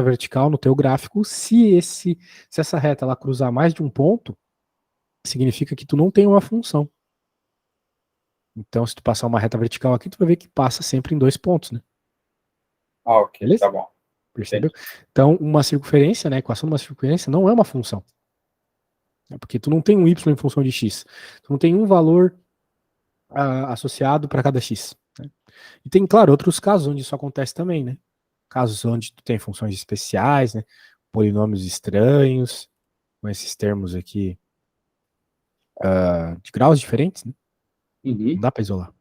vertical no teu gráfico se essa reta ela cruzar mais de um ponto, significa que tu não tem uma função. Então, se tu passar uma reta vertical aqui, tu vai ver que passa sempre em 2 pontos, né? Ah, ok, Beleza? tá bom. Percebeu? Então, uma circunferência, né, a equação de uma circunferência não é uma função. Porque tu não tem um y em função de x. Tu não tem um valor associado para cada x. Né? E tem, claro, outros casos onde isso acontece também, né? Casos onde tu tem funções especiais, né? Polinômios estranhos, com esses termos aqui de graus diferentes, né? Não dá para isolar.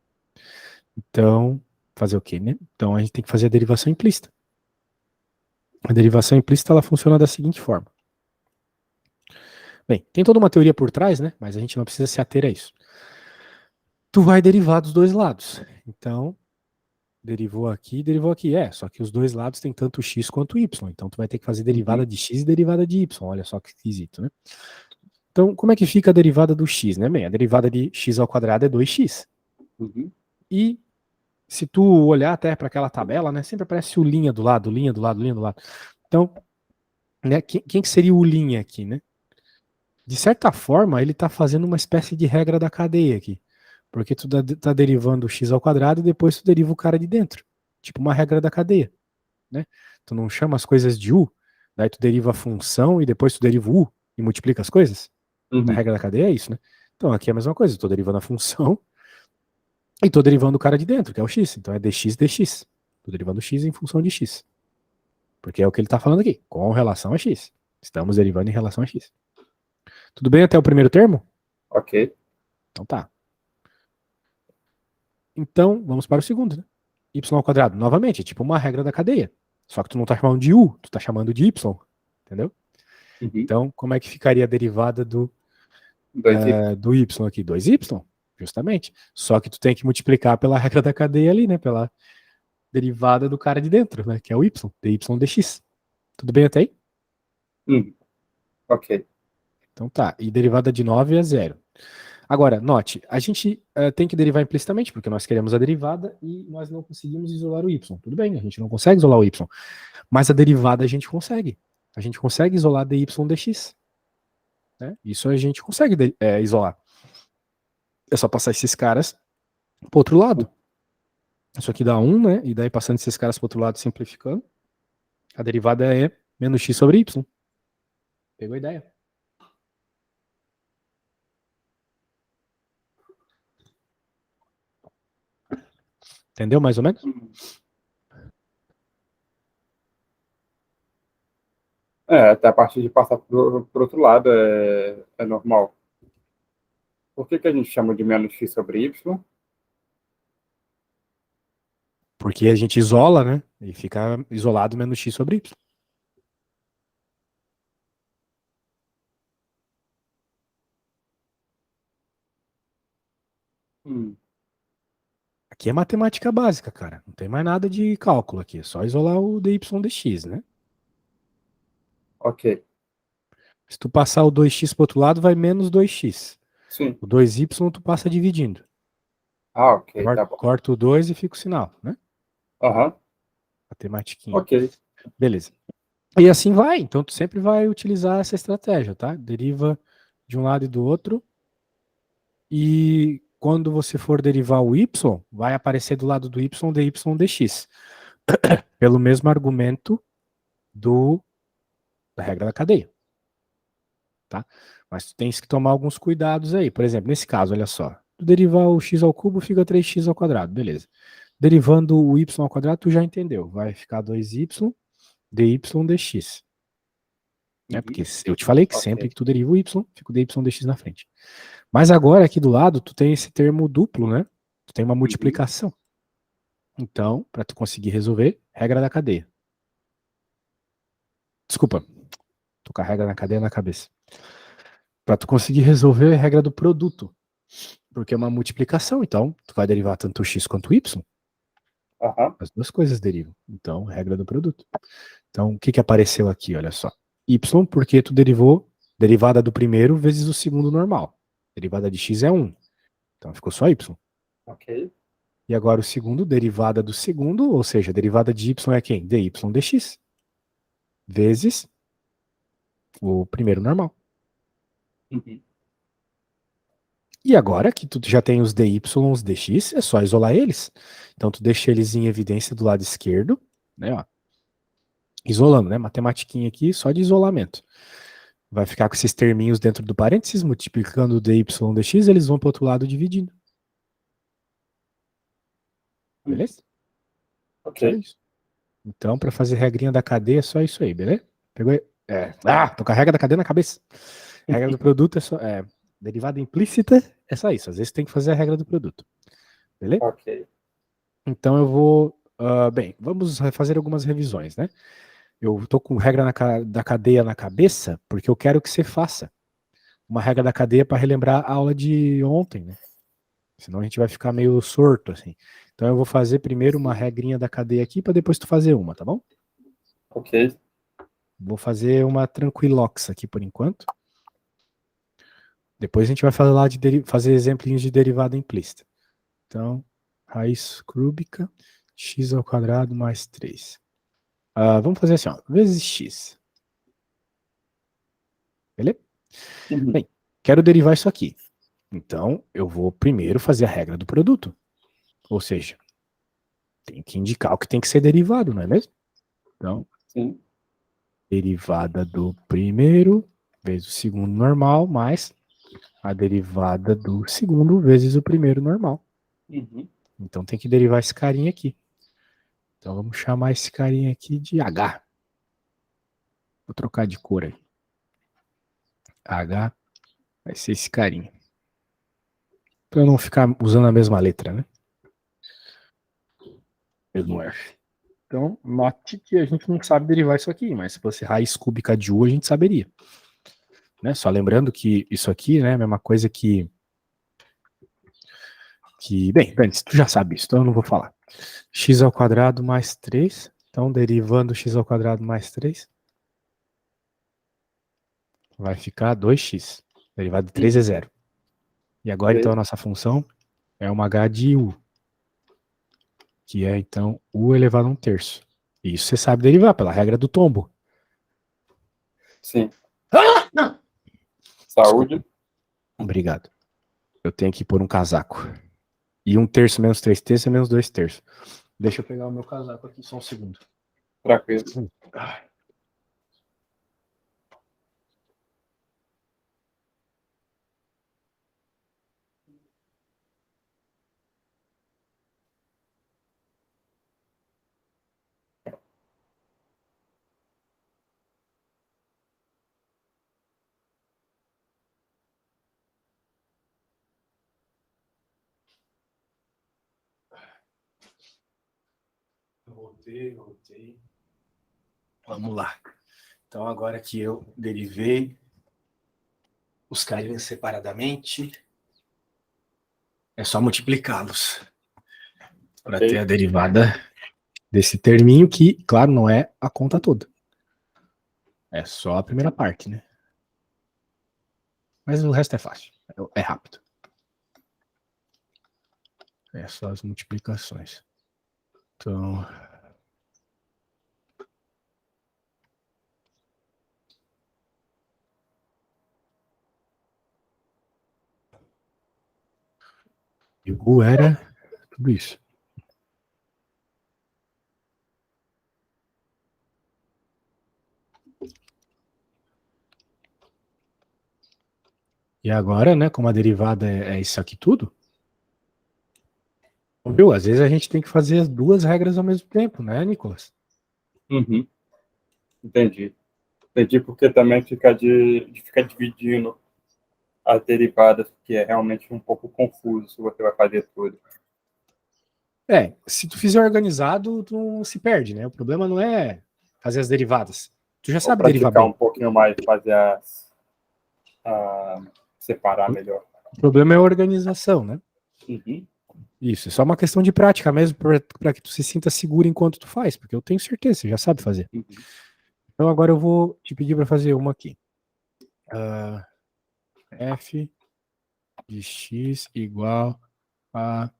Então, fazer o quê, né? Então a gente tem que fazer a derivação implícita. A derivação implícita ela funciona da seguinte forma. Bem, tem toda uma teoria por trás, né? Mas a gente não precisa se ater a isso. Tu vai derivar dos dois lados. Então, derivou aqui. Só que os dois lados têm tanto x quanto y. Então, tu vai ter que fazer derivada de x e derivada de y. Olha só que esquisito, né? Então, como é que fica a derivada do x, né? Bem, a derivada de x ao quadrado é 2x. E se tu olhar até para aquela tabela, né? Sempre aparece o linha do lado, linha do lado, linha do lado. Então, né, quem que seria o linha aqui, né? De certa forma, ele está fazendo uma espécie de regra da cadeia aqui. Porque tu tá derivando o x ao quadrado e depois tu deriva o cara de dentro. Tipo uma regra da cadeia, né? Tu não chama as coisas de u, daí tu deriva a função e depois tu deriva o u e multiplica as coisas. Na regra da cadeia é isso, né? Então aqui é a mesma coisa, eu tô derivando a função e tô derivando o cara de dentro, que é o x. Então é dx. Tô derivando x em função de x. Porque é o que ele tá falando aqui, com relação a x. Estamos derivando em relação a x. Tudo bem até o primeiro termo? Ok. Então tá. Então, vamos para o segundo, né? Y ao quadrado, novamente, é tipo uma regra da cadeia. Só que tu não tá chamando de U, tu tá chamando de Y. Entendeu? Então, como é que ficaria a derivada do Y aqui? 2Y, justamente. Só que tu tem que multiplicar pela regra da cadeia ali, né? Pela derivada do cara de dentro, né? Que é o Y, dy dx. Tudo bem até aí? Ok. Então tá. E derivada de 9 é zero. Agora, note, a gente tem que derivar implicitamente, porque nós queremos a derivada e nós não conseguimos isolar o y. Tudo bem, a gente não consegue isolar o y, mas a derivada a gente consegue. A gente consegue isolar dy dx. Né? Isso a gente consegue isolar. É só passar esses caras para o outro lado. Isso aqui dá 1, né? E daí passando esses caras para o outro lado, simplificando, a derivada é menos x sobre y. Pegou a ideia? Entendeu mais ou menos? Até a partir de passar por outro lado é normal. Por que a gente chama de menos x sobre y? Porque a gente isola, né? E fica isolado menos x sobre y. Aqui é matemática básica, cara. Não tem mais nada de cálculo aqui. É só isolar o dy dx, né? Ok. Se tu passar o 2x para outro lado, vai menos 2x. Sim. O 2y tu passa dividindo. Ah, ok, tá bom. Corta o 2 e fica o sinal, né? Matematiquinha. Ok. Beleza. E assim vai. Então tu sempre vai utilizar essa estratégia, tá? Deriva de um lado e do outro. E quando você for derivar o y, vai aparecer do lado do y dy dx. Pelo mesmo argumento da regra da cadeia. Tá? Mas tu tens que tomar alguns cuidados aí. Por exemplo, nesse caso, olha só. Tu derivar o x ao cubo, fica 3x ao quadrado. Beleza. Derivando o y ao quadrado, tu já entendeu. Vai ficar 2y dy dx. Né? Porque eu te falei que sempre que tu deriva o y, fica o dy dx na frente. Mas agora, aqui do lado, tu tem esse termo duplo, né? Tu tem uma multiplicação. Então, para tu conseguir resolver, regra da cadeia. Desculpa, tu carrega na cadeia na cabeça. Para tu conseguir resolver, regra do produto. Porque é uma multiplicação, então tu vai derivar tanto o x quanto o y. As duas coisas derivam. Então, regra do produto. Então, o que que apareceu aqui? Olha só. Y, porque tu derivou derivada do primeiro vezes o segundo normal. Derivada de x é 1. Então, ficou só y. Ok. E agora o segundo, derivada do segundo, ou seja, derivada de y é quem? dy dx. vezes o primeiro normal. Uhum. E agora que tu já tem os dy, os dx, é só isolar eles. Então tu deixa eles em evidência do lado esquerdo, né, ó. Isolando, né? Matematiquinha aqui, só de isolamento. Vai ficar com esses terminhos dentro do parênteses, multiplicando o dy, dx, eles vão para o outro lado dividindo. Beleza? Só Ok. isso. Então, para fazer regrinha da cadeia, é só isso aí, beleza? Pegou aí? Tô com a regra da cadeia na cabeça. Regra do produto é só. Derivada implícita é só isso. Às vezes tem que fazer a regra do produto. Beleza? Ok. Então eu vou. Bem, vamos fazer algumas revisões, né? Eu tô com regra da cadeia na cabeça porque eu quero que você faça uma regra da cadeia para relembrar a aula de ontem, né? Senão a gente vai ficar meio sorto, assim. Então eu vou fazer primeiro uma regrinha da cadeia aqui para depois tu fazer uma, tá bom? Ok. Vou fazer uma tranquilox aqui por enquanto. Depois a gente vai falar de fazer exemplinhos de derivada implícita. Então, raiz cúbica, x ao quadrado mais 3. Vamos fazer assim, ó, vezes x. Beleza? Uhum. Bem, quero derivar isso aqui. Então, eu vou primeiro fazer a regra do produto. Ou seja, tem que indicar o que tem que ser derivado, não é mesmo? Então, Sim. derivada do primeiro vezes o segundo normal, mais a derivada do segundo vezes o primeiro normal. Uhum. Então tem que derivar esse carinha aqui. Então vamos chamar esse carinha aqui de H. Vou trocar de cor aí. H vai ser esse carinha. Para não ficar usando a mesma letra, né? Mesmo F. Então, note que a gente não sabe derivar isso aqui, mas se fosse raiz cúbica de U, a gente saberia. Né? Só lembrando que isso aqui, né, é a mesma coisa que bem, antes, tu já sabe isso, então eu não vou falar. X ao quadrado mais 3. Então, derivando x ao quadrado mais 3, vai ficar 2x. Derivado de 3 é 0. E agora, então, a Ok. nossa função é uma h de u, que é, então, u elevado a 1/3. E isso você sabe derivar pela regra do tombo. Sim. Desculpa. Saúde. Obrigado. Eu tenho que pôr um casaco. E 1/3 menos 3/3 é menos 2/3. Deixa eu pegar o meu casaco aqui, só um segundo. Tranquilo. Voltei. Vamos lá. Então, agora que eu derivei os carinhos separadamente, é só multiplicá-los para ter a Ok. derivada desse terminho, que, claro, não é a conta toda. É só a primeira parte, né? Mas o resto é fácil. É rápido. É só as multiplicações. Então, e o U era tudo isso. E agora, né, como a derivada é isso aqui tudo, viu? Às vezes a gente tem que fazer as duas regras ao mesmo tempo, né, Nicolas? Uhum. Entendi. Entendi porque também de ficar dividindo as derivadas, que é realmente um pouco confuso se você vai fazer tudo. Se tu fizer organizado, tu não se perde, né? O problema não é fazer as derivadas. Tu já Ou sabe derivar praticar um bem. pouquinho mais, fazer separar melhor. O problema é a organização, né? Uhum. Isso, é só uma questão de prática mesmo, para que tu se sinta seguro enquanto tu faz, porque eu tenho certeza, você já sabe fazer. Uhum. Então agora eu vou te pedir para fazer uma aqui. F de x igual a...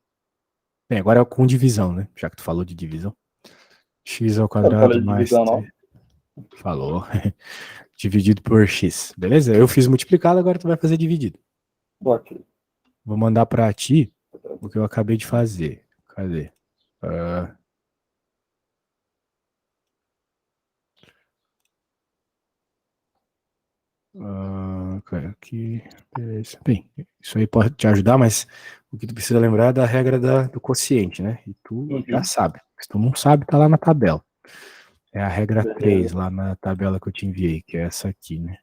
Bem, agora é com divisão, né? Já que tu falou de divisão. X ao Eu não quadrado falei de mais divisão, não. 3. Falou. Dividido por x. Beleza? Eu fiz multiplicado, agora tu vai fazer dividido. Ok. Vou mandar para ti o que eu acabei de fazer. Cadê? Ah, aqui, beleza. Bem, isso aí pode te ajudar, mas o que tu precisa lembrar é da regra do quociente, né? E tu já Uhum. sabe. Se tu não sabe, tá lá na tabela. É a regra 3 Beleza. lá na tabela que eu te enviei, que é essa aqui, né?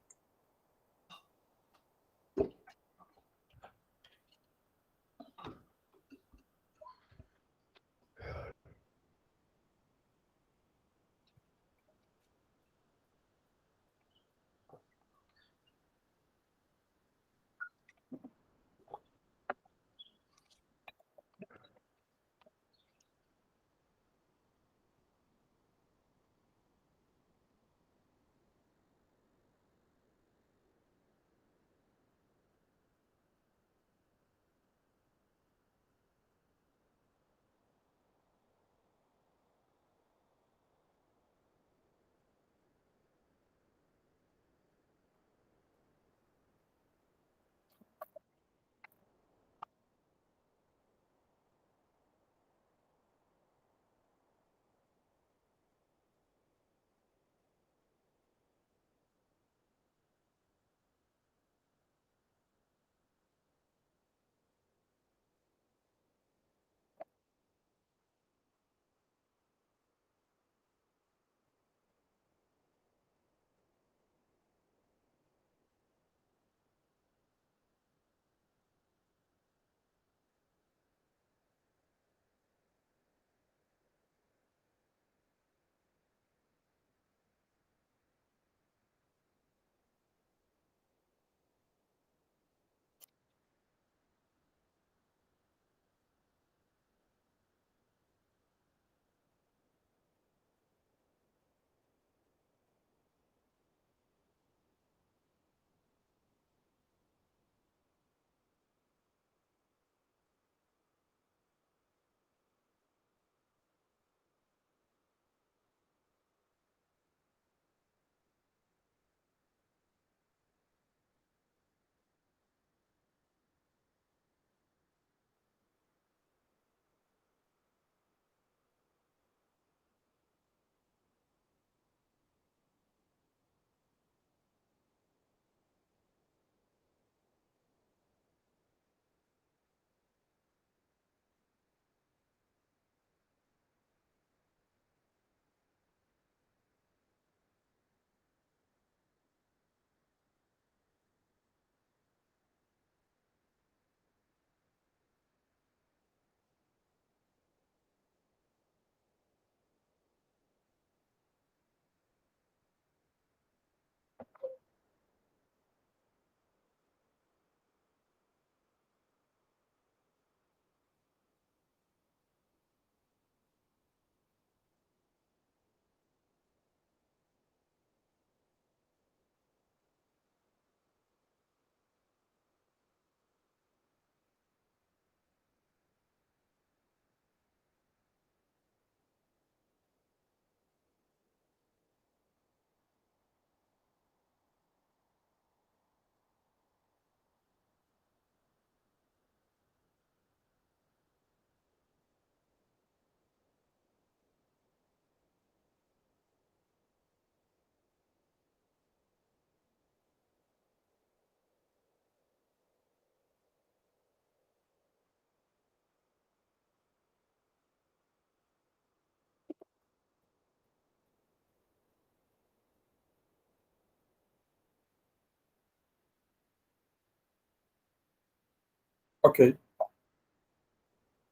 Ok.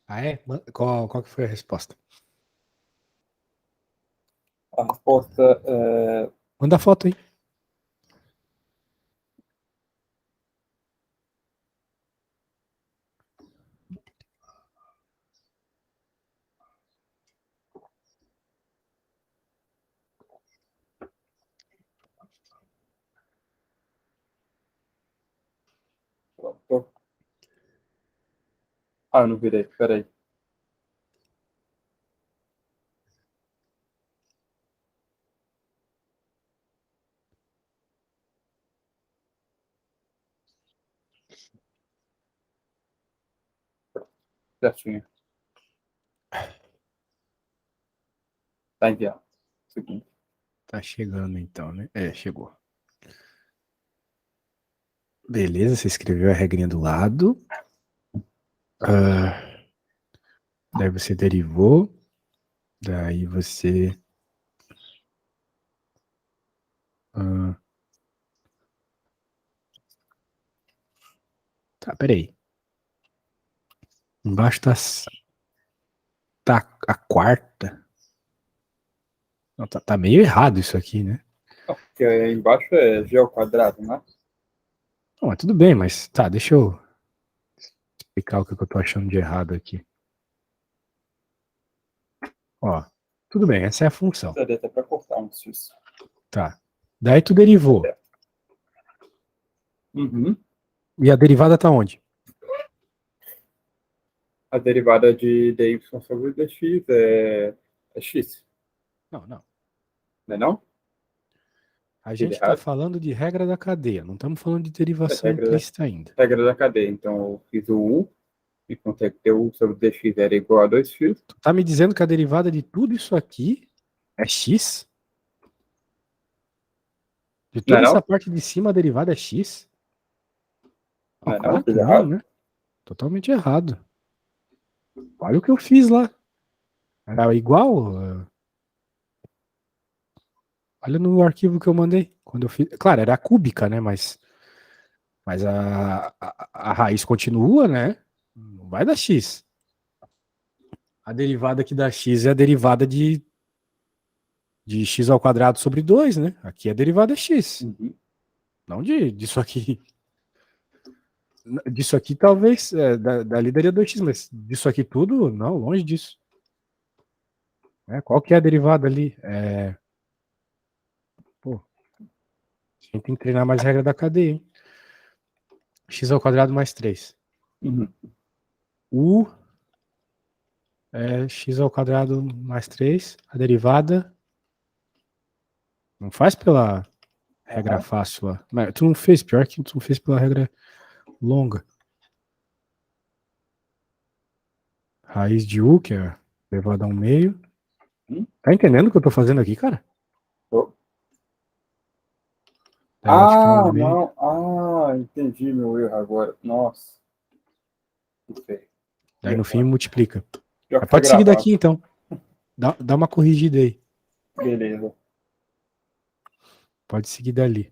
Ah, é? Qual que foi a resposta? A resposta é. Manda a foto aí. Pronto. Ah, não virei. Peraí. Certinho. Tá enviado. Segundo. Tá chegando então, né? É, chegou. Beleza, você escreveu a regrinha do lado. Daí você derivou. Daí você. Tá, peraí. Embaixo tá a quarta. Não, tá meio errado isso aqui, né? Não, porque aí embaixo é G ao quadrado, né? Não, mas tudo bem, mas tá, deixa eu explicar o que eu tô achando de errado aqui. Ó, tudo bem, essa é a função. Daria até para cortar um X. Tá. Daí tu derivou. Uhum. E a derivada tá onde? A derivada de dy sobre dx é x, Não, não. não é não? A Fiz gente tá errado? falando de regra da cadeia, não estamos falando de É derivação implícita ainda. regra da cadeia. Então, eu fiz o u, e quanto é que u sobre dx era igual a 2x. Tu tá me dizendo que a derivada de tudo isso aqui é x? De Não é toda essa não? parte de cima a derivada é x? Não, Não é não? claro Fiz que não, errado? né? Totalmente errado. Olha o que eu fiz lá. Era igual. Olha no arquivo que eu mandei. Quando eu fiz. Claro, era cúbica, né? Mas a raiz continua, né? Não vai dar x. A derivada aqui da x é a derivada de x ao quadrado sobre 2, né? Aqui a derivada é x. Uhum. Não disso aqui. Disso aqui talvez, dali daria 2x, mas disso aqui tudo, não, longe disso. Qual que é a derivada ali? Pô, a gente tem que treinar mais regra da cadeia, hein? X ao quadrado mais 3. Uhum. U é x ao quadrado mais 3. A derivada não faz pela regra Aham. fácil lá. Mas tu não fez, pior que tu não fez pela regra longa. Raiz de U, que é elevado a 1 meio. Tá entendendo o que eu tô fazendo aqui, cara? Tô. Daí vai ficar 1 meio. Não. Entendi meu erro agora. Nossa. Que feio. Daí Ia no fim falar. multiplica. Pior Mas que tá pode seguir gravado. daqui então. Dá uma corrigida aí. Beleza. Pode seguir dali.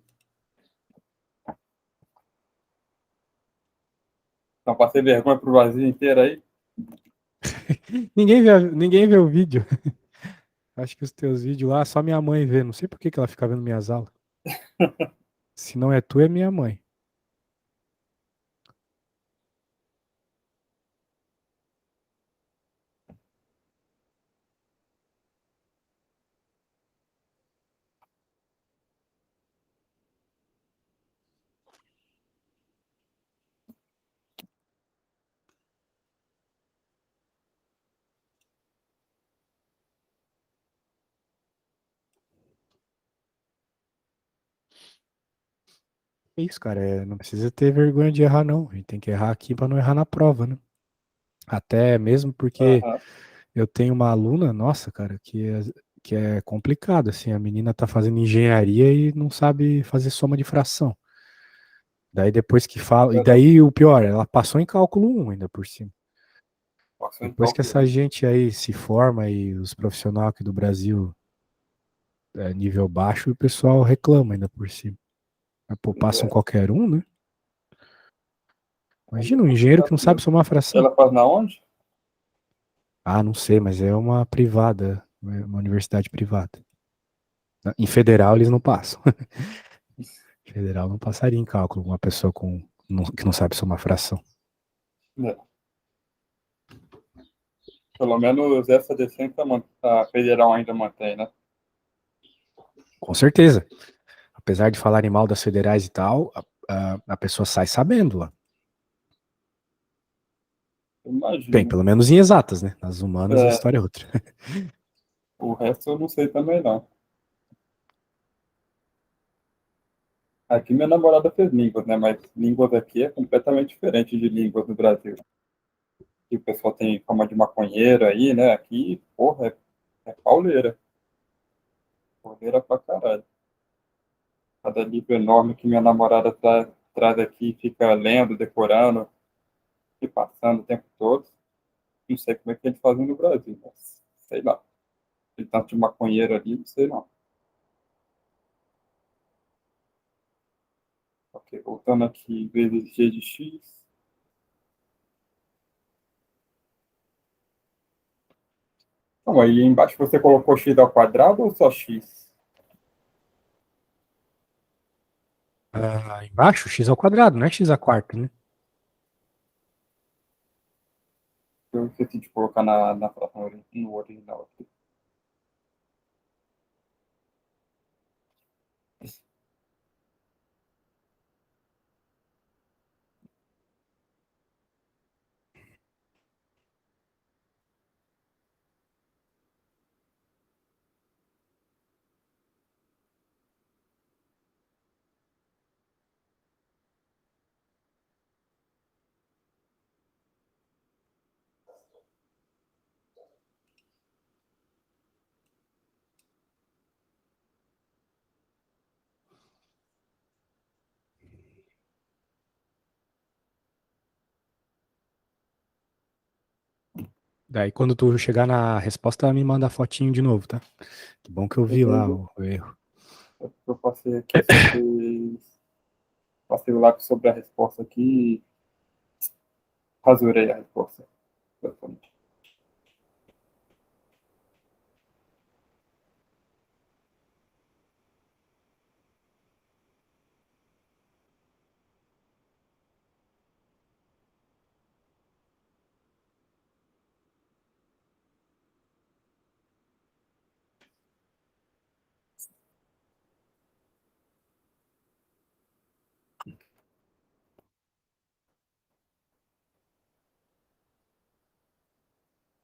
Então, passei vergonha pro Brasil inteiro aí. Ninguém vê o vídeo. Acho que os teus vídeos lá, só minha mãe vê. Não sei por que ela fica vendo minhas aulas. Se não é tu, é minha mãe. É isso, cara. Não precisa ter vergonha de errar, não. A gente tem que errar aqui pra não errar na prova, né? Até mesmo porque Aham. eu tenho uma aluna, nossa, cara, que é complicado, assim. A menina tá fazendo engenharia e não sabe fazer soma de fração. Daí depois que fala. E Verdade. daí o pior, ela passou em cálculo 1 ainda por cima. Passou em Depois que cálculo essa 1. gente aí se forma e os profissionais aqui do Brasil nível baixo, o pessoal reclama ainda por cima. Mas, pô, passam qualquer um, né? Imagina um engenheiro que não sabe somar fração. Ela faz na onde? Ah, não sei, mas é uma privada, uma universidade privada. Em federal eles não passam. Em federal não passaria em cálculo uma pessoa que não sabe somar fração. É. Pelo menos essa decência a federal ainda mantém, né? Com certeza. Apesar de falarem mal das federais e tal, a pessoa sai sabendo lá. Bem, Imagino. pelo menos em exatas, né? Nas humanas a É, história é outra. o resto eu não sei também, não. Aqui minha namorada fez línguas, né? Mas línguas aqui é completamente diferente de línguas no Brasil. Aqui o pessoal tem fama de maconheiro aí, né? Aqui, porra, é pauleira. Pauleira pra caralho. Cada livro enorme que minha namorada traz aqui, fica lendo, decorando, e passando o tempo todo. Não sei como é que eles fazem no Brasil, mas sei lá. Tem tanto de maconheiro ali, não sei não. Ok, voltando aqui, vezes g de x. Então, aí embaixo você colocou x ao quadrado ou só x? Embaixo, x ao quadrado, não é x à quarta, né? Eu esqueci de colocar na fração no original aqui. Daí quando tu chegar na resposta, me manda a fotinho de novo, tá? Que bom que eu vi lá Beleza. o erro. Eu passei aqui, você fez. Passei o lápis sobre a resposta aqui e rasurei a resposta.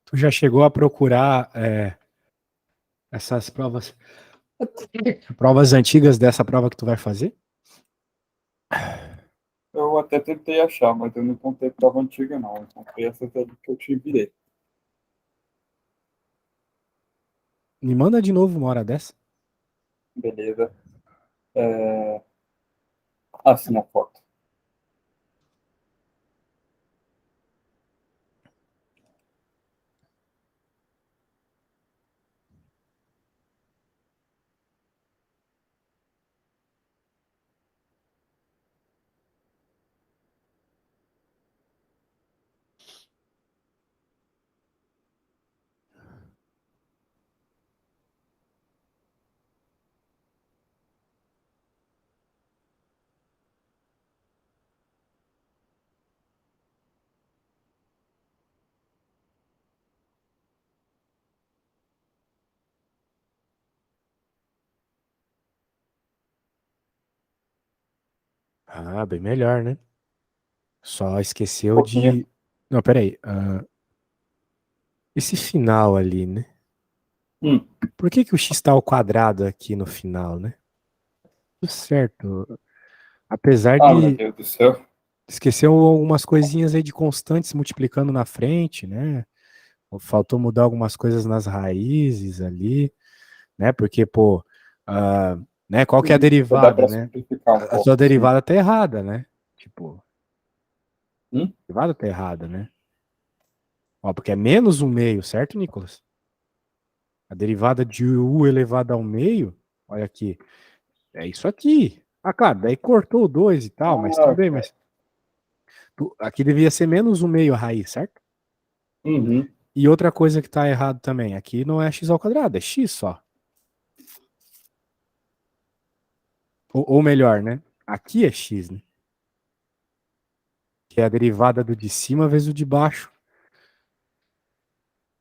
Tu já chegou a procurar essas provas antigas dessa prova que tu vai fazer? Eu até tentei achar, mas eu não encontrei prova antiga, não. Eu encontrei essa ali que eu te virei. Me manda de novo uma hora dessa. Beleza. Assim a foto. Ah, bem melhor, né? Só Um esqueceu pouquinho. de. Não, peraí. Esse final ali, né? Hum. Por que que o x está ao quadrado aqui no final, né? Tudo certo. Apesar Ah, meu de Deus do céu. esquecer algumas coisinhas aí de constantes multiplicando na frente, né? Faltou mudar algumas coisas nas raízes ali, né? Porque, pô, ah, né? Qual que é a Dá derivada, para né? simplificar um A sua pouco, sim. derivada tá errada, né? Tipo, a Hum? derivada tá errada, né? Ó, porque é menos um meio, certo, Nicolas? A derivada de u elevado ao meio, olha aqui, é isso aqui. Ah, claro, daí cortou o 2 e tal, mas tudo Ah, bem, cara. mas aqui devia ser menos um meio a raiz, certo? Uhum. E outra coisa que tá errado também, aqui não é x ao quadrado, é x só. Ou melhor, né? Aqui é x, né? Que é a derivada do de cima vezes o de baixo,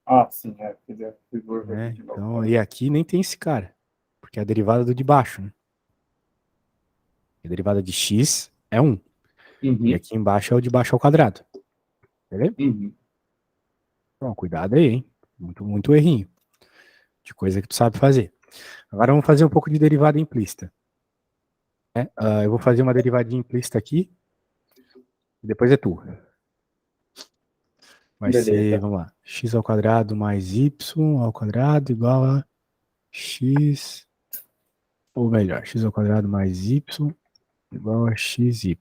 Ah, sim, é. Fiz o erro aqui né? de novo. Então, Peraí. e aqui nem tem esse cara, porque é a derivada do de baixo, né? A derivada de x é 1. E Uhum. aqui embaixo é o de baixo ao quadrado. Beleza? Uhum. Bom, cuidado aí, hein? Muito, muito errinho. De coisa que tu sabe fazer. Agora vamos fazer um pouco de derivada implícita. né? Eu vou fazer uma derivadinha implícita aqui, e depois é tu. Vai ser, Beleza. vamos lá, x ao quadrado mais y ao quadrado igual a x, ou melhor, x ao quadrado mais y igual a xy.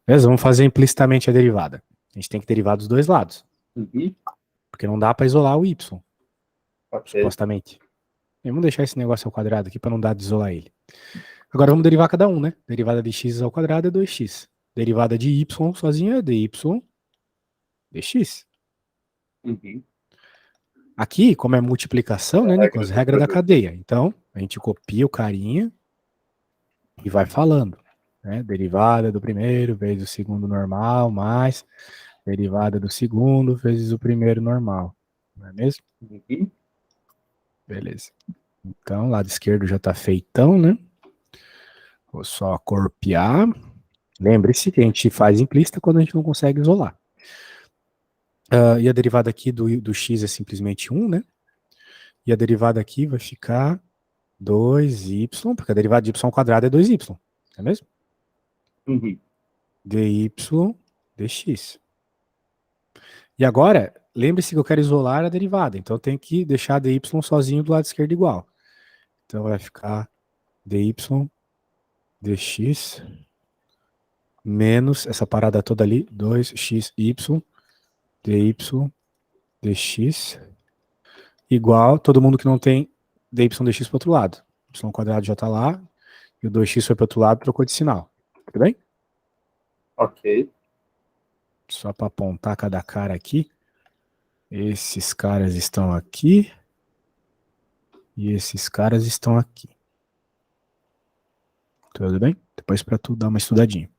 Beleza? Vamos fazer implicitamente a derivada. A gente tem que derivar dos dois lados, Uhum. porque não dá para isolar o y, Ok. supostamente. E vamos deixar esse negócio ao quadrado aqui para não dar de isolar ele. Agora vamos derivar cada um, né? Derivada de x ao quadrado é 2x. Derivada de y sozinha é dy dx. Uhum. Aqui, como é multiplicação, É a né, regra Nicolas? do Regra da produto. cadeia. Então, a gente copia o carinha e vai falando. Né? Derivada do primeiro vezes o segundo normal, mais derivada do segundo vezes o primeiro normal. Não é mesmo? Uhum. Beleza. Então, lado esquerdo já está feitão, né? Vou só corpear. Lembre-se que a gente faz implícita quando a gente não consegue isolar. E a derivada aqui do x é simplesmente 1, né? E a derivada aqui vai ficar 2y, porque a derivada de y ao quadrado é 2y, não é mesmo? Uhum. dy dx. E agora, lembre-se que eu quero isolar a derivada, então eu tenho que deixar dy sozinho do lado esquerdo igual. Então vai ficar dy dx menos essa parada toda ali, 2xy dy dx igual todo mundo que não tem dy dx para outro lado. Y ao quadrado já está lá, e o 2x foi para outro lado, trocou de sinal. Tudo bem? Ok. Só para apontar cada cara aqui. Esses caras estão aqui e esses caras estão aqui. Tudo bem? Depois para tu dar uma estudadinha.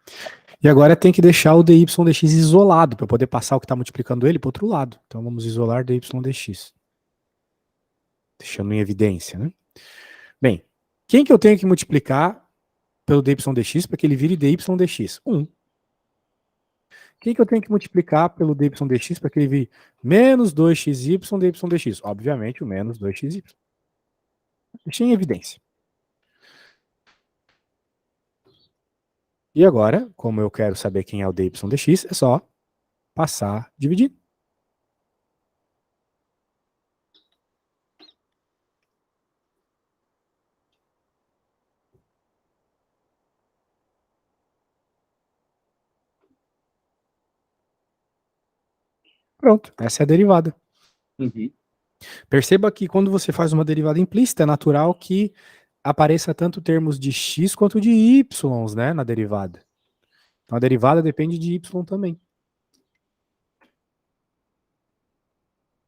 E agora tem que deixar o dy dx isolado para poder passar o que está multiplicando ele para o outro lado. Então vamos isolar dy dx. Deixando em evidência, né? Bem, quem que eu tenho que multiplicar pelo dy dx para que ele vire dy dx? 1. Quem que eu tenho que multiplicar pelo dy dx para que ele vire menos 2xy dy dx? Obviamente o menos 2xy. Deixei em evidência. E agora, como eu quero saber quem é o dy dx, é só passar dividindo. Pronto, essa é a derivada. Uhum. Perceba que quando você faz uma derivada implícita, é natural que apareça tanto termos de x quanto de y, né, na derivada. Então a derivada depende de y também.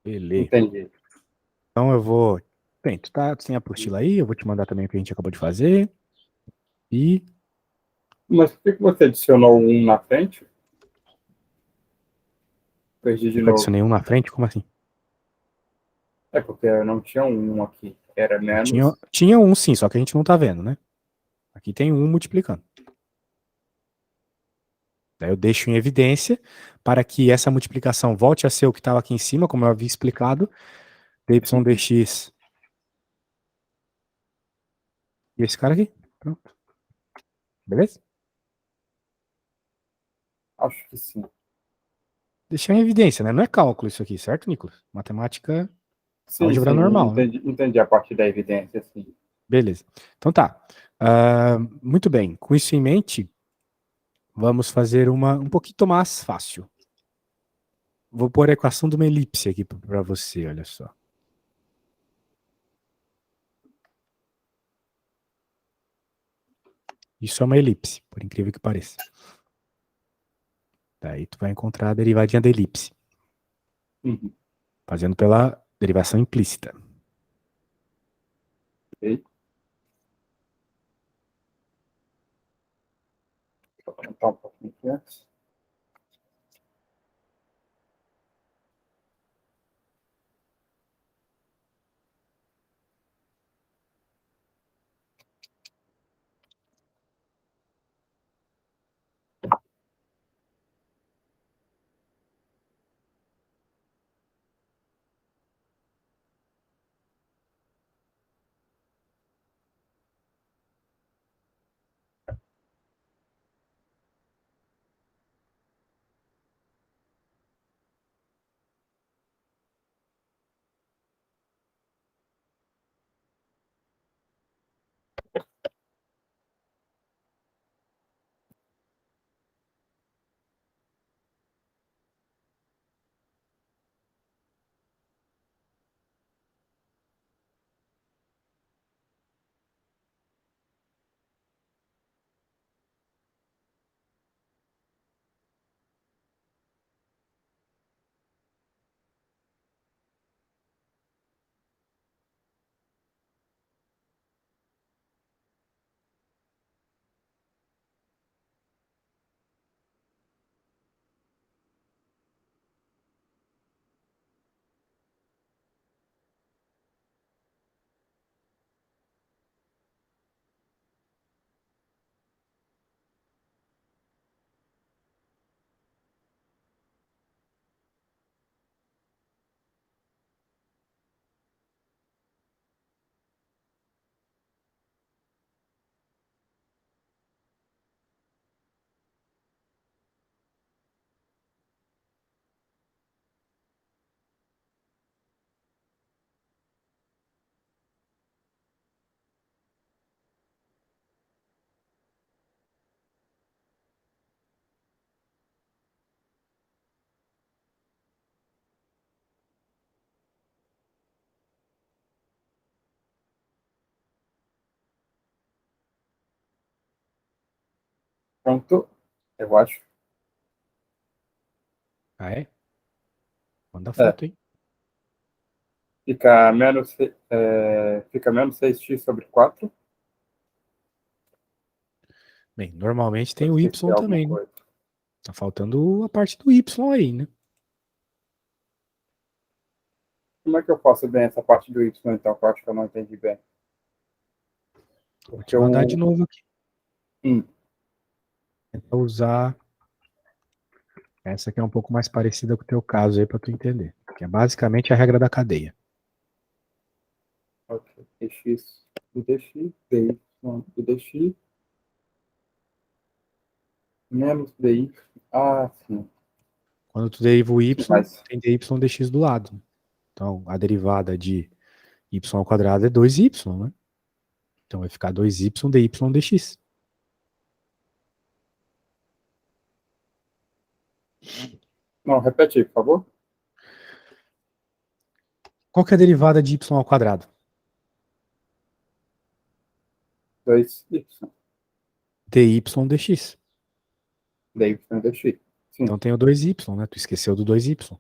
Beleza. Entendi. Então eu vou. Bem, tu tem a apostila aí, eu vou te mandar também o que a gente acabou de fazer. E. Mas por que você adicionou um na frente? Perdi de Eu novo. adicionei um na frente, como assim? É porque eu não tinha um aqui. Era Tinha, menos. tinha um sim, só que a gente não tá vendo, né? Aqui tem um multiplicando. Daí eu deixo em evidência para que essa multiplicação volte a ser o que estava aqui em cima, como eu havia explicado, dy Uhum. dx e esse cara aqui. Pronto. Beleza? Acho que sim. Deixar em evidência, né? Não é cálculo isso aqui, certo, Nicolas? Matemática, Sim, álgebra sim. normal, né? Entendi a parte da evidência, sim. Beleza. Então tá. Muito bem. Com isso em mente, vamos fazer uma um pouquinho mais fácil. Vou pôr a equação de uma elipse aqui para você, olha só. Isso é uma elipse, por incrível que pareça. Daí tu vai encontrar a derivadinha da elipse, Uhum. fazendo pela derivação implícita. Ok. Vou aumentar um pouquinho aqui antes. Pronto, eu acho. Ah, é? Manda É, foto, hein? fica menos 6x sobre 4. Bem, normalmente Eu tem o esqueci Y alguma também, né? coisa. Tá faltando a parte do Y aí, né? Como é que eu faço bem essa parte do y, então, que eu acho que eu não entendi bem? Vou Porque te mandar de o... novo aqui. Hum, Vou usar essa que é um pouco mais parecida com o teu caso aí para tu entender. Que é basicamente a regra da cadeia. ok. Dx do dx, dy do dx, menos dy. Ah, sim. Quando tu deriva o y, Sim, mas... tem dy dx do lado. Então, a derivada de y ao quadrado é 2y, né? Então vai ficar 2y dy dx. Não, repete aí, por favor. Qual que é a derivada de y ao quadrado? 2y, dy dx. dy dx. Sim. Então tem o 2y, né? Tu esqueceu do 2y.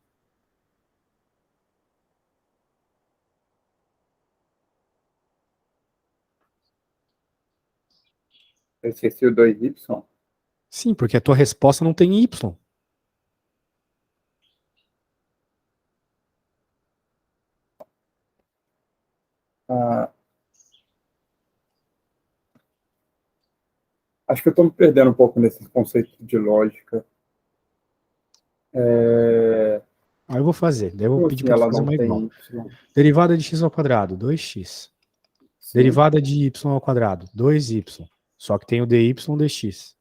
Eu esqueci o 2y. Sim, porque a tua resposta não tem y. Ah, acho que eu estou me perdendo um pouco nesses conceitos de lógica. Aí eu vou fazer. Daí eu vou Como pedir assim para tu ela fazer não uma igual. tem y? Derivada de x ao quadrado, 2x. Sim, Derivada de y ao quadrado, 2y. Só que tem o dy dx.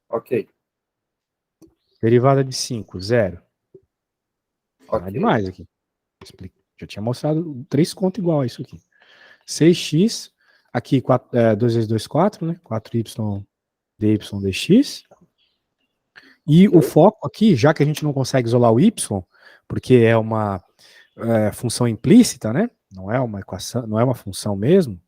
ok, Derivada de 5, 0. Não é ok, demais aqui. Já tinha mostrado 3 contos igual a isso aqui. 6x, aqui 2 vezes 2, 4, né? 4y dy dx. E o ok. foco aqui, já que a gente não consegue isolar o y, porque é uma função implícita, né? Não é uma equação, não é uma função mesmo.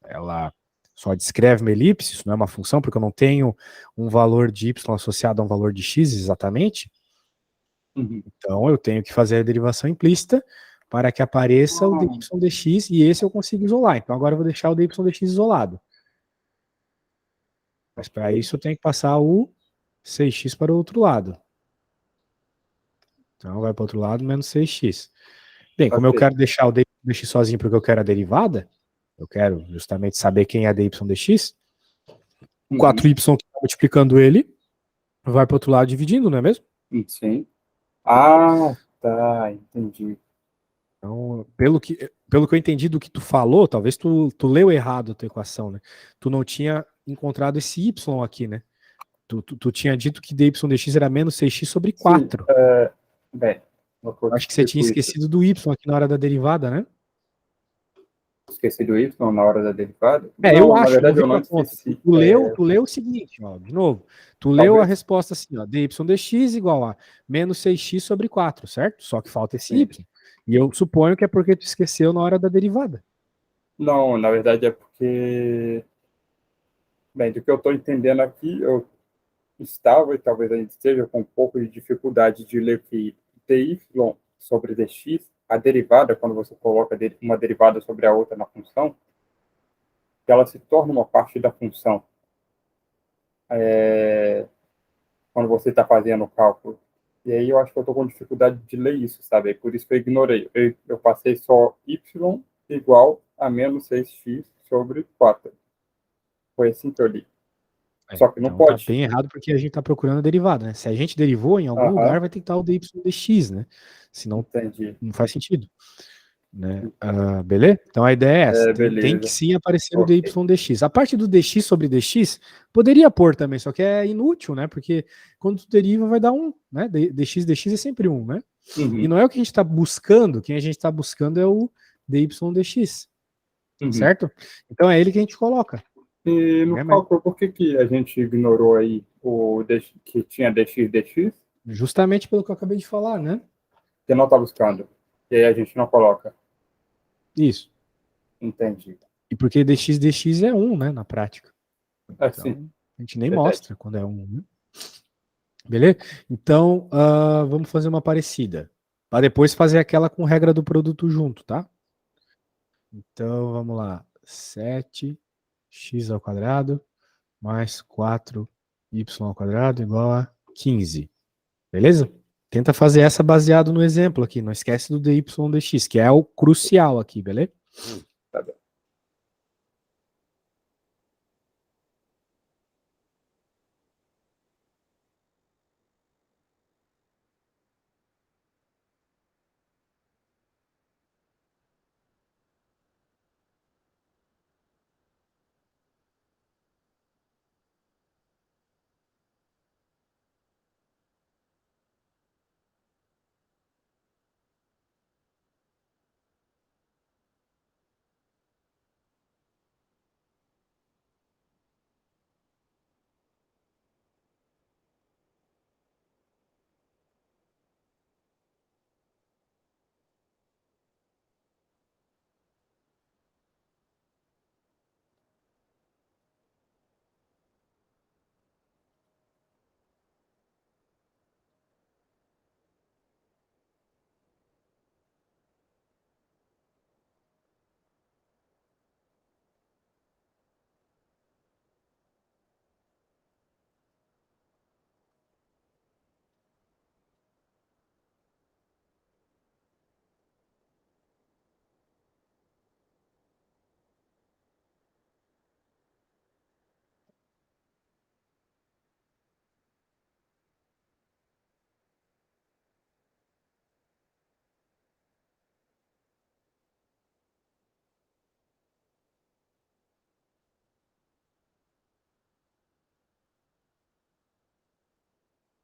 Ela só descreve uma elipse, isso não é uma função, porque eu não tenho um valor de y associado a um valor de x exatamente. Uhum. Então eu tenho que fazer a derivação implícita para que apareça o dy Ah, dx e esse eu consigo isolar. Então agora eu vou deixar o dy dx isolado. Mas para ok, isso eu tenho que passar o 6x para o outro lado. Então vai para o outro lado menos 6x. Bem, como eu ok. quero deixar o dy dx sozinho porque eu quero a derivada, eu quero justamente saber quem é a dy dx, Uhum. 4y que está multiplicando ele vai para o outro lado dividindo, não é mesmo? Sim. Ah, tá, entendi. Então, pelo que eu entendi do que tu falou, talvez tu leu errado a tua equação, né? Tu não tinha encontrado esse y aqui, né? Tu tinha dito que dy dx era menos 6x sobre Sim, 4. bem, como que eu Eu te acho que você tinha explico isso? esquecido do y aqui na hora da derivada, né? Esqueci do y na hora da derivada? Eu Não, na acho, não verdade eu vi não tua conta. Tu, esqueci. tu leu, tu leu o seguinte, ó, de novo. Tu leu a Talvez, resposta assim, ó, dy dx igual a menos 6x sobre 4, certo? Só que falta esse sim. y. E eu suponho que é porque tu esqueceu na hora da derivada. Não, na verdade é porque, bem, do que eu estou entendendo aqui, eu estava e talvez ainda esteja com um pouco de dificuldade de ler que dy sobre dx, a derivada, quando você coloca uma derivada sobre a outra na função, que ela se torna uma parte da função quando você está fazendo o cálculo. E aí eu acho que eu estou com dificuldade de ler isso, sabe? Por isso que eu ignorei. Eu passei só y igual a menos 6x sobre 4. Foi assim que eu li. Só que não Então tá pode. bem errado porque a gente tá procurando a derivada, né? Se a gente derivou, em algum Aham, lugar vai ter que estar o dy dx, né? Senão entendi. não faz sentido, né? Beleza? Então a ideia é essa. Tem que Beleza. sim aparecer o dy Ok. dx. A parte do dx sobre dx poderia pôr também, só que é inútil, né? Porque quando tu deriva vai dar 1, né? Dx é sempre 1, né? E Uhum, não é o que a gente está buscando, quem a gente está buscando é o dy dx, uhum. certo? Então é ele que a gente coloca. E no Né? Mas cálculo, por que que a gente ignorou aí que tinha dx? justamente pelo que eu acabei de falar, né? Que não está buscando. E aí a gente não coloca. Isso. Entendi. E porque dx é 1, né, na prática. Sim, Então, a gente nem verdade. mostra quando é um, né? Beleza? Então, vamos fazer uma parecida. Para depois fazer aquela com regra do produto junto, tá? Então, vamos lá. 7x ao quadrado mais 4y ao quadrado igual a 15. Beleza? Tenta fazer essa baseado no exemplo aqui. Não esquece do dy dx, que é o crucial aqui, beleza? Tá bem.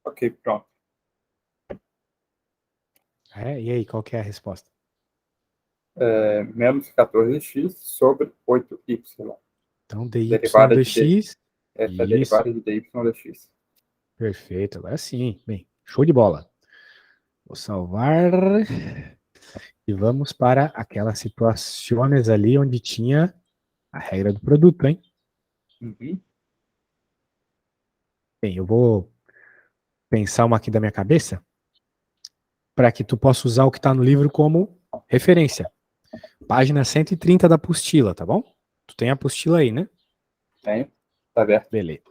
Ok, pronto. E aí, qual que é a resposta? Menos 14x sobre 8y. Então, dy Derivada de d. dx. Essa é a Isso. derivada de dy dx. Perfeito. Agora sim. Bem, show de bola. Vou salvar. E vamos para aquelas situações ali onde tinha a regra do produto, hein? Uhum. Bem, eu vou pensar uma aqui da minha cabeça para que tu possa usar o que está no livro como referência. Página 130 da apostila, tá bom? Tu tem a apostila aí, né? Tem. Tá aberto. Beleza.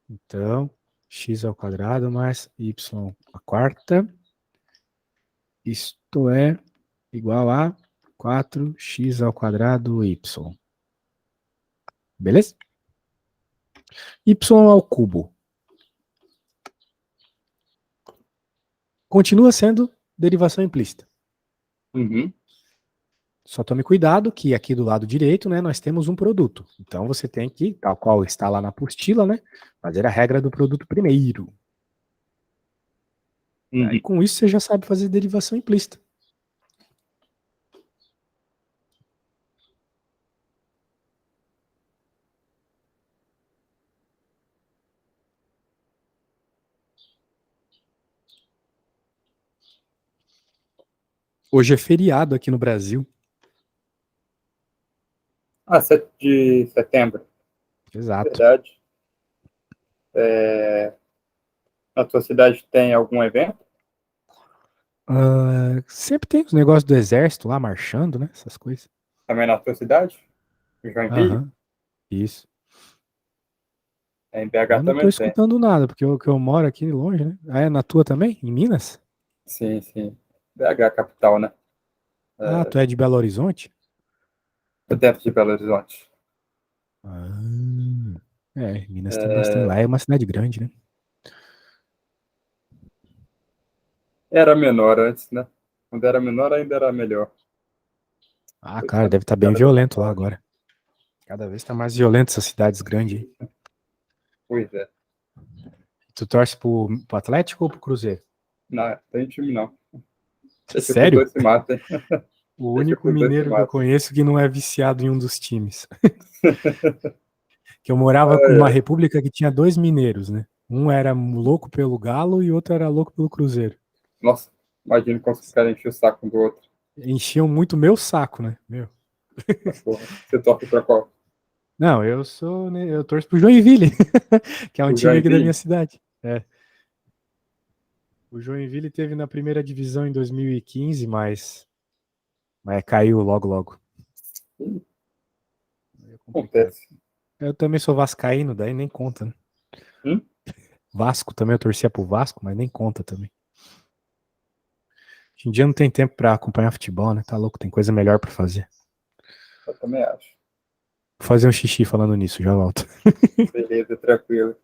Então, x ao quadrado mais y à quarta. Isto é igual a 4x ao quadrado y. Beleza? Y ao cubo. Continua sendo derivação implícita. Uhum. Só tome cuidado que aqui do lado direito, né, nós temos um produto. Então você tem que, tal qual está lá na apostila, né, fazer a regra do produto primeiro. Aí Uhum. com isso você já sabe fazer derivação implícita. Hoje é feriado aqui no Brasil. 7 de setembro. Exato. Verdade. Na tua cidade tem algum evento? Sempre tem os negócios do exército lá marchando, né? Essas coisas. Também na tua cidade? Em Joinville? Aham, isso. Em Eu BH não tô também tem. escutando nada, porque eu moro aqui longe, né? Ah, é na tua também? Em Minas? Sim, sim. BH capital, né? Ah, tu é de Belo Horizonte? Dentro de Belo Horizonte. Ah, Minas tem bastante. Lá é uma cidade grande, né? Era menor antes, né? Quando era menor ainda era melhor. Ah, Depois cara, deve estar bem cada vez violento lá maior. agora. Cada vez tá mais violento essas cidades grandes aí. Pois é. Tu torce pro Atlético ou pro Cruzeiro? Não, tem time não. Deixa que os Sério? dois se matem. O Deixa único que os dois se mineiro que eu matem. conheço que não é viciado em um dos times. Que eu morava numa Ai, ai. república que tinha dois mineiros, né? Um era louco pelo Galo e outro era louco pelo Cruzeiro. Nossa, imagina como os caras enchem o saco um do outro. Enchiam muito meu saco, né? Meu. Mas, porra, você torce pra qual? Não, eu sou, né, eu torço pro Joinville, que é um O time aqui da minha Joinville? cidade. É. O Joinville teve na primeira divisão em 2015, mas caiu logo, logo. Ih, É complicado. acontece. Eu também sou vascaíno, daí nem conta, né? Hum? Vasco também, eu torcia pro Vasco, mas nem conta também. Hoje em dia não tem tempo pra acompanhar futebol, né? Tá louco, tem coisa melhor pra fazer. Eu também acho. Vou fazer um xixi falando nisso, já volto. Beleza, tranquilo.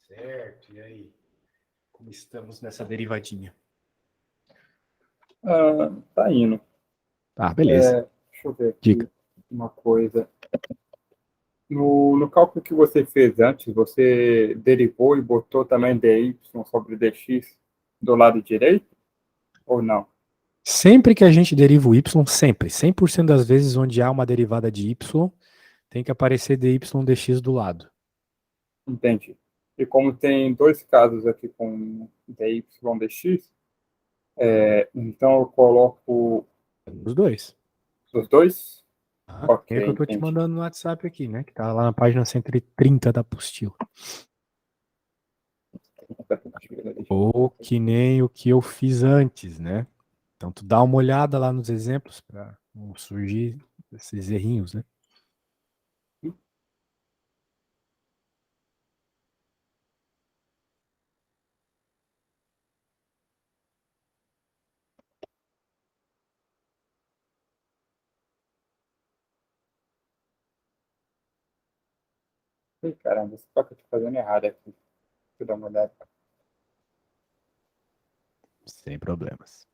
Certo, e aí? Como estamos nessa derivadinha? Ah, tá indo. Tá, beleza. Deixa eu ver Dica. aqui uma coisa. No cálculo que você fez antes, você derivou e botou também dy sobre dx do lado direito ou não? Sempre que a gente deriva o y, sempre, 100% das vezes onde há uma derivada de y, tem que aparecer dy dx do lado. Entendi. E como tem dois casos aqui com dy dx, então eu coloco Os dois. os dois? Ah, Ok, tem o que eu tô te entendi. mandando no WhatsApp aqui, né? Que tá lá na página 130 da apostila. Ou que nem o que eu fiz antes, né? Então tu dá uma olhada lá nos exemplos para não surgir esses errinhos, né? Ih, caramba, isso que eu tô fazendo errado aqui. Deixa eu dar uma olhada. Sem problemas.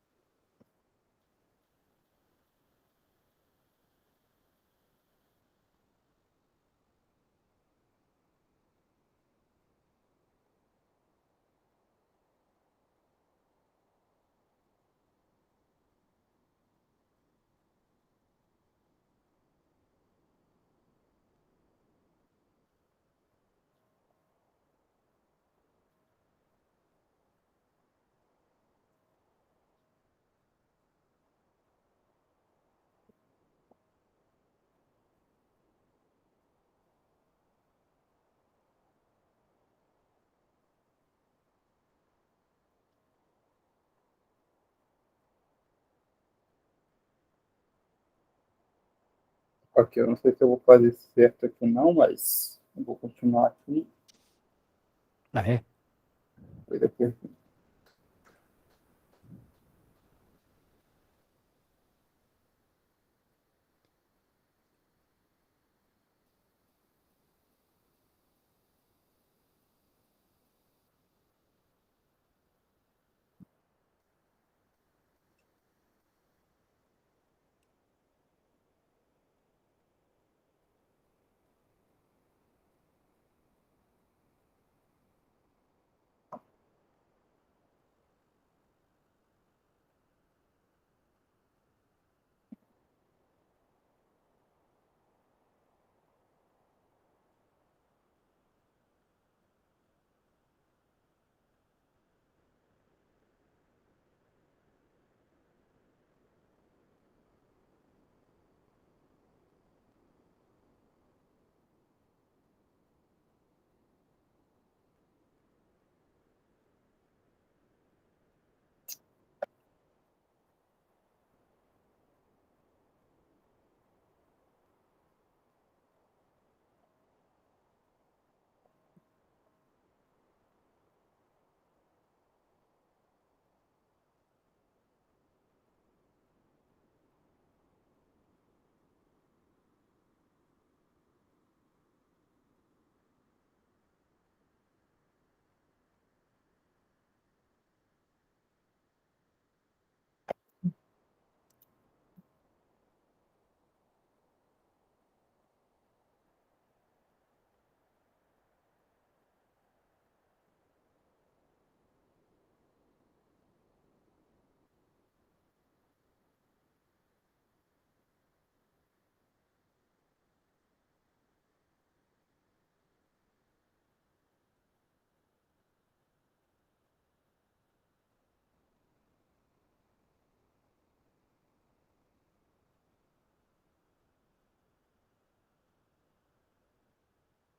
Ok, eu não sei se eu vou fazer certo aqui não, mas eu vou continuar aqui. Ah, é? Foi depois.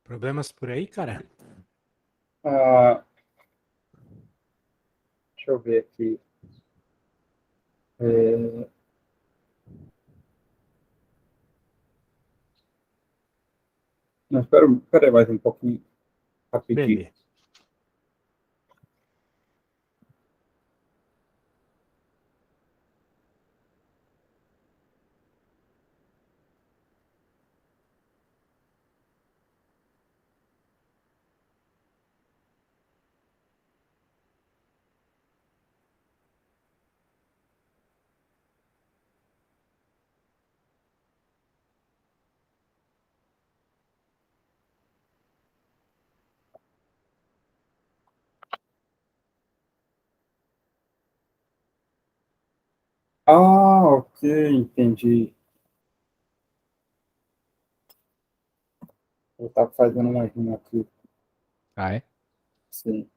Problemas por aí, cara? Ah, deixa eu ver aqui. É, não, espera aí mais um pouquinho, rapidinho. Beleza. Ah, ok, entendi. Eu estava fazendo uma rima aqui. Ah, é? Sim.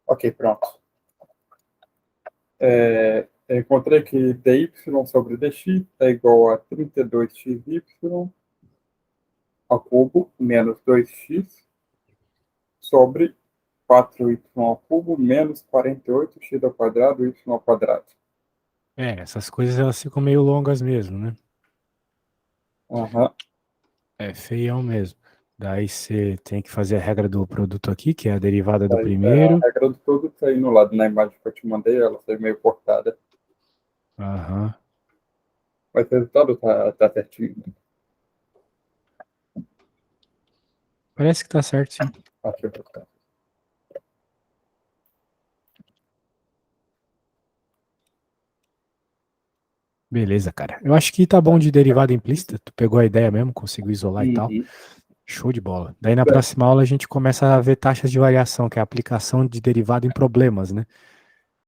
Ok, pronto. Eu encontrei que dy sobre dx é igual a 32xy ao cubo menos 2x sobre 4y ao cubo menos 48x ao quadrado, y ao quadrado. Essas coisas elas ficam meio longas mesmo, né? Aham. É feião mesmo. Daí você tem que fazer a regra do produto aqui, que é a derivada do Aí, primeiro. a regra do produto aí no lado, na imagem que eu te mandei, ela foi meio cortada. Aham. Mas o resultado tá certinho. Parece que tá certo, sim. Aqui o resultado. Beleza, cara. Eu acho que tá bom de derivada implícita. Tu pegou a ideia mesmo, conseguiu isolar e tal. Uhum. Show de bola. Daí na próxima aula a gente começa a ver taxas de variação, que é a aplicação de derivada em problemas, né?